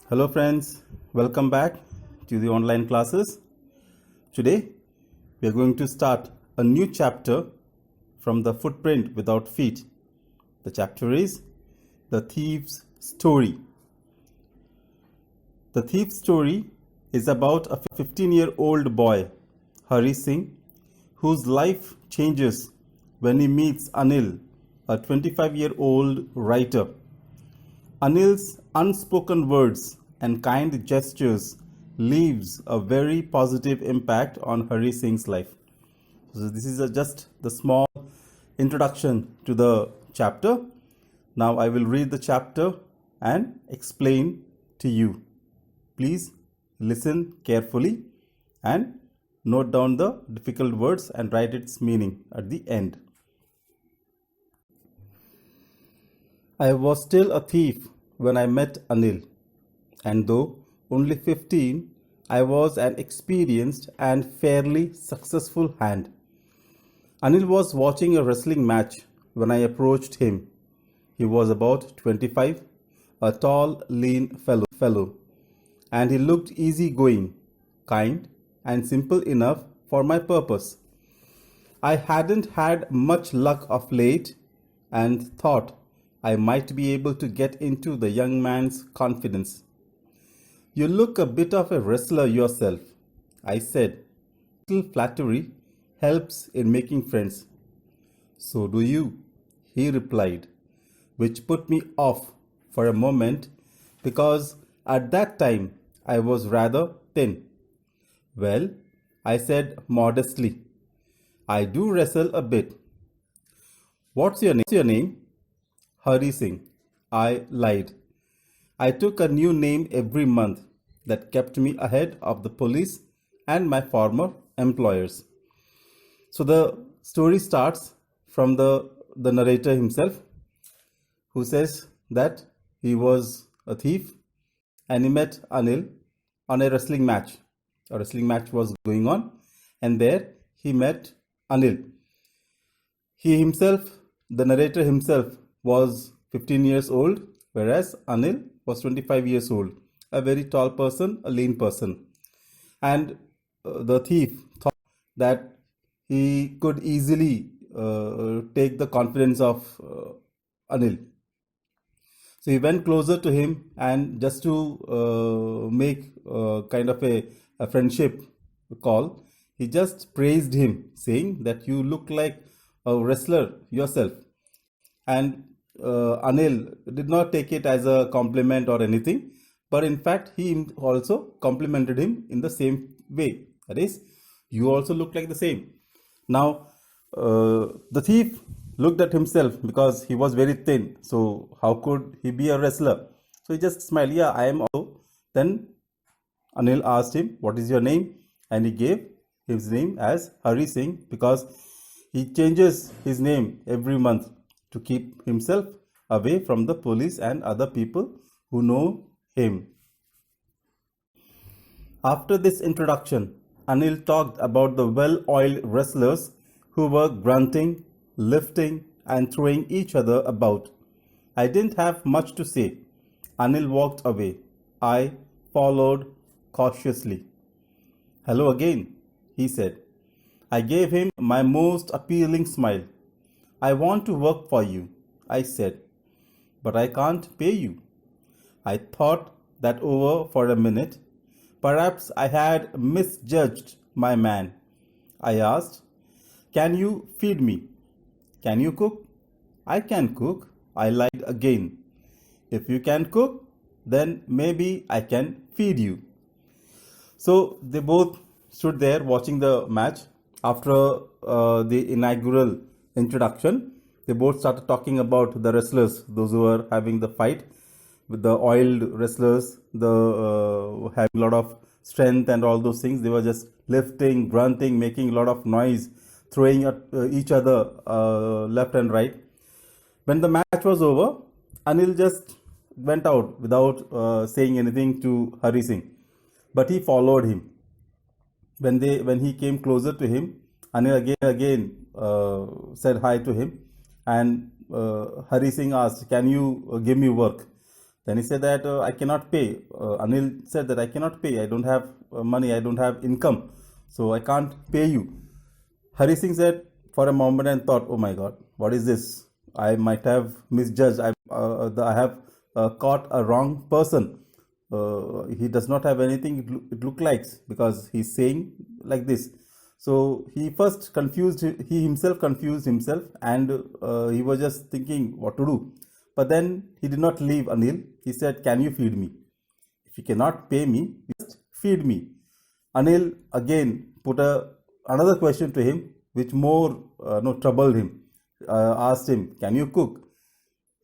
Hello friends, welcome back to the online classes. Today we are going to start a new chapter from the Footprint Without Feet. The chapter is The Thief's Story. The Thief's Story is about a 15-year-old boy, Hari Singh, whose life changes when he meets Anil, a 25-year-old writer. Anil's unspoken words and kind gestures leaves a very positive impact on Hari Singh's life. So this is just the small introduction to the chapter. Now I will read the chapter and explain to you. Please listen carefully and note down the difficult words and write its meaning at the end. I was still a thief when I met Anil, and though only 15, I was an experienced and fairly successful hand. Anil was watching a wrestling match when I approached him. He was about 25, a tall, lean fellow, and he looked easygoing, kind, and simple enough for my purpose. I hadn't had much luck of late and thought I might be able to get into the young man's confidence. You look a bit of a wrestler yourself, I said. Little flattery helps in making friends. So do you, he replied, which put me off for a moment because at that time I was rather thin. Well, I said modestly, I do wrestle a bit. What's your name? Hari Singh. I lied. I took a new name every month that kept me ahead of the police and my former employers. So the story starts from the narrator himself, who says that he was a thief and he met Anil on a wrestling match. A wrestling match was going on, and there he met Anil. He himself, the narrator himself, was 15 years old, whereas Anil was 25 years old, a very tall person, a lean person. And the thief thought that he could easily take the confidence of Anil. So he went closer to him, and just to make kind of a friendship call, he just praised him, saying that you look like a wrestler yourself. And Anil did not take it as a compliment or anything, but in fact he also complimented him in the same way. That is, you also look like the same. Now the thief looked at himself because he was very thin. So how could he be a wrestler? So he just smiled. Yeah, I am also. Then Anil asked him, what is your name? And he gave his name as Hari Singh because he changes his name every month to keep himself away from the police and other people who know him. After this introduction, Anil talked about the well-oiled wrestlers who were grunting, lifting, and throwing each other about. I didn't have much to say. Anil walked away. I followed cautiously. Hello again, he said. I gave him my most appealing smile. I want to work for you, I said, but I can't pay you. I thought that over for a minute. Perhaps I had misjudged my man. I asked, can you feed me? Can you cook? I can cook. I lied again. If you can cook, then maybe I can feed you. So they both stood there watching the match. After the inaugural introduction, they both started talking about the wrestlers, those who were having the fight with the oiled wrestlers, the having a lot of strength and all those things. They were just lifting, grunting, making a lot of noise, throwing at each other left and right. When the match was over, Anil just went out without saying anything to Hari Singh, but he followed him. When he came closer to him, Anil again said hi to him, and Hari Singh asked, can you give me work? Then he said that I cannot pay. Anil said that I cannot pay. I don't have money. I don't have income. So I can't pay you. Hari Singh said for a moment and thought, oh my God, what is this? I might have misjudged. I have caught a wrong person. He does not have anything it look like, because he's saying like this. So he first confused, he himself confused himself, and he was just thinking what to do. But then he did not leave Anil. He said, can you feed me? If you cannot pay me, just feed me. Anil again put another question to him, which more troubled him. Asked him, can you cook?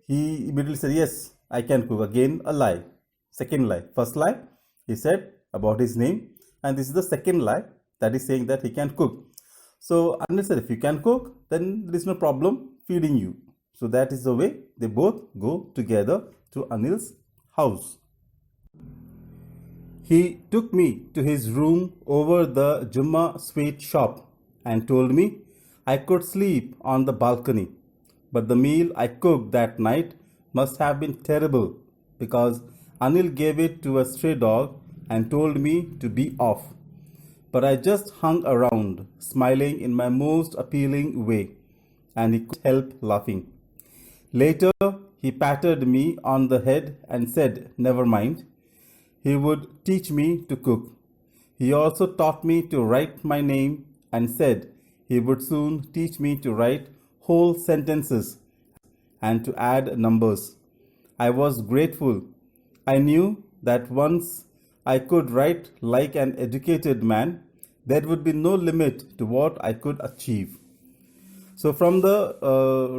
He immediately said, yes, I can cook. Again a lie. Second lie. First lie, he said about his name, and this is the second lie, that is saying that he can cook. So Anil said, if you can cook, then there is no problem feeding you. So that is the way they both go together to Anil's house. He took me to his room over the Jumma sweet shop and told me I could sleep on the balcony. But the meal I cooked that night must have been terrible, because Anil gave it to a stray dog and told me to be off. But I just hung around, smiling in my most appealing way, and he couldn't help laughing. Later, he patted me on the head and said, never mind. He would teach me to cook. He also taught me to write my name and said he would soon teach me to write whole sentences and to add numbers. I was grateful. I knew that once I could write like an educated man, there would be no limit to what I could achieve. So from the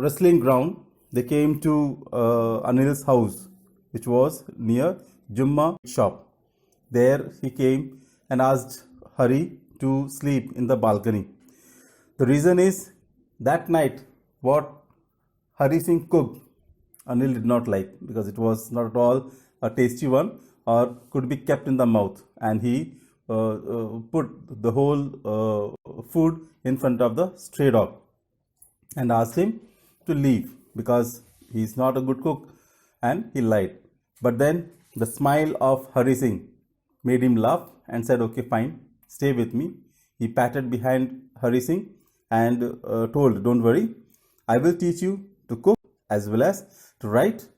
wrestling ground, they came to Anil's house, which was near Jumma shop. There he came and asked Hari to sleep in the balcony. The reason is that night what Hari Singh cooked, Anil did not like, because it was not at all a tasty one or could be kept in the mouth, and he put the whole food in front of the stray dog and asked him to leave because he is not a good cook, and he lied. But then the smile of Hari Singh made him laugh and said, okay, fine, stay with me. He patted behind Hari Singh and told, don't worry, I will teach you to cook as well as to write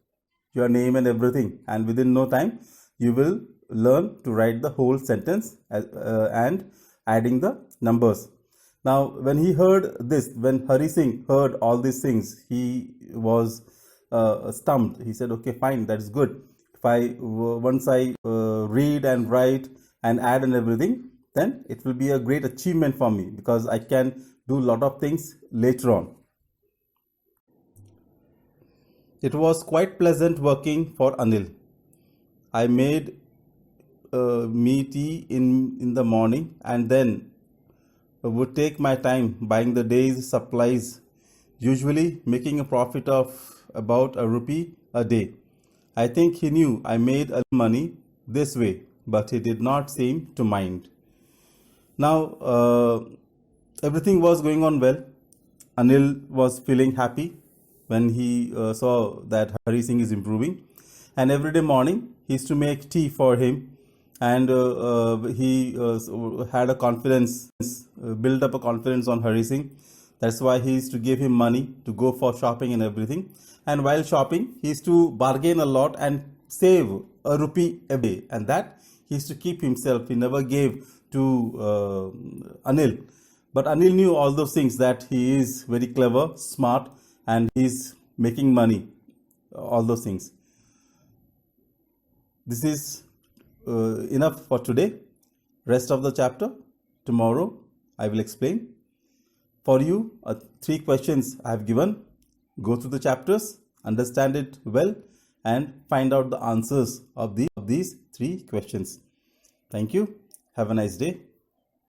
your name and everything, and within no time you will learn to write the whole sentence and adding the numbers. Now when he heard this, when Hari Singh heard all these things, he was stumped. He said, okay, fine, that's good. If once I read and write and add and everything, then it will be a great achievement for me, because I can do a lot of things later on. It was quite pleasant working for Anil. I made me tea in the morning, and then would take my time buying the day's supplies, usually making a profit of about ₹1 a day. I think he knew I made money this way, but he did not seem to mind. Now, everything was going on well. Anil was feeling happy when he saw that Hari Singh is improving. And every day morning, he used to make tea for him. And he had a confidence, built up a confidence on Hari Singh. That's why he used to give him money to go for shopping and everything. And while shopping, he used to bargain a lot and save ₹1 a day. And that he used to keep himself. He never gave to Anil. But Anil knew all those things, that he is very clever, smart, and he is making money. All those things. This is enough for today. Rest of the chapter tomorrow I will explain. For you, 3 questions I have given. Go through the chapters, understand it well, and find out the answers of these 3 questions. Thank you. Have a nice day.